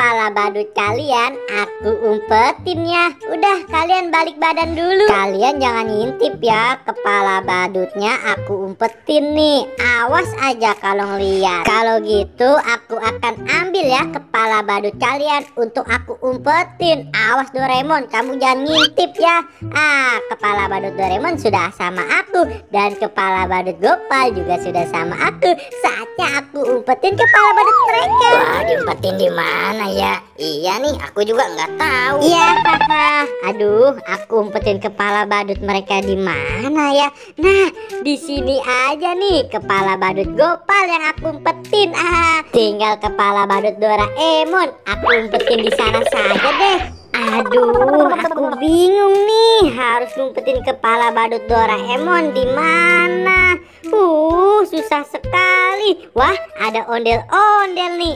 kepala badut kalian aku umpetin ya. Udah, kalian balik badan dulu. Kalian jangan ngintip ya, kepala badutnya aku umpetin nih. Awas aja kalau ngeliat. Kalau gitu aku akan ambil ya kepala badut kalian untuk aku umpetin. Awas Doraemon, kamu jangan ngintip ya. Kepala badut Doraemon sudah sama aku, dan kepala badut Gopal juga sudah sama aku. Saatnya aku umpetin kepala badut mereka. Wah, diumpetin di mana ya? Iya nih, aku juga nggak tahu. Iya, aduh, aku umpetin kepala badut mereka di mana ya? Nah, di sini aja nih kepala badut Gopal yang aku umpetin. Tinggal kepala badut Doraemon aku umpetin di sana saja deh. Aduh, aku bingung nih harus ngumpetin kepala badut Doraemon di mana. Susah sekali. Wah, ada ondel-ondel nih.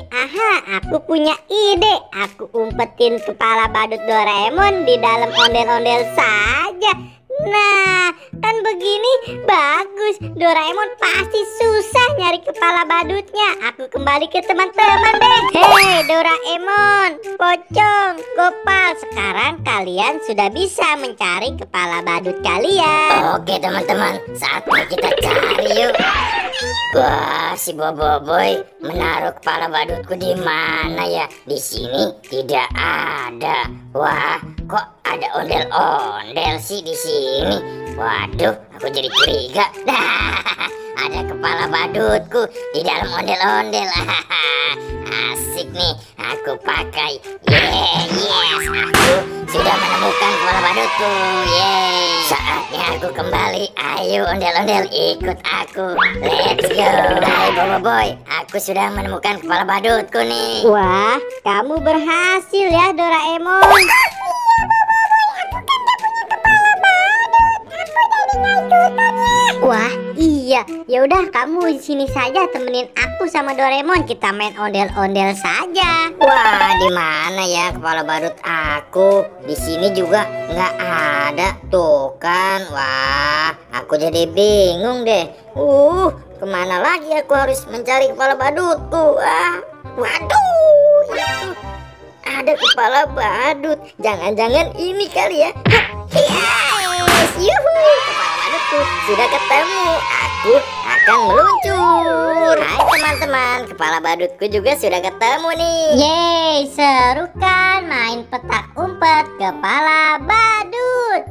Aku punya ide. Aku umpetin kepala badut Doraemon di dalam ondel-ondel saja. Nah, kan begini bagus. Doraemon pasti susah nyari kepala badutnya. Aku kembali ke teman-teman deh. Hei Doraemon, Pocong, Gopal, sekarang kalian sudah bisa mencari kepala badut kalian. Oke teman-teman, saatnya kita cari yuk. Wah, si Boboiboy menaruh kepala badutku di mana ya? Di sini tidak ada. Wah, kok ada ondel-ondel sih di sini? Waduh, aku jadi curiga. Ada kepala badutku di dalam ondel-ondel. Asik nih, aku pakai. Yes, aku sudah menemukan kepala badutku. Saatnya aku kembali. Ayo ondel-ondel, ikut aku. Let's go. Hai Boboiboy, aku sudah menemukan kepala badutku nih. Wah, kamu berhasil ya Doraemon. Wah, iya. Ya udah, kamu di sini saja temenin aku sama Doraemon. Kita main ondel-ondel saja. Wah, di mana ya kepala badut aku? Di sini juga nggak ada. Tuh kan. Wah, aku jadi bingung deh. Kemana lagi aku harus mencari kepala badutku? Waduh, itu ada kepala badut. Jangan-jangan ini kali ya. Yes, yuhu, kepala badutku sudah ketemu. Aku akan meluncur. Hai teman-teman, kepala badutku juga sudah ketemu nih. Yeay, seru kan main petak umpet kepala badut.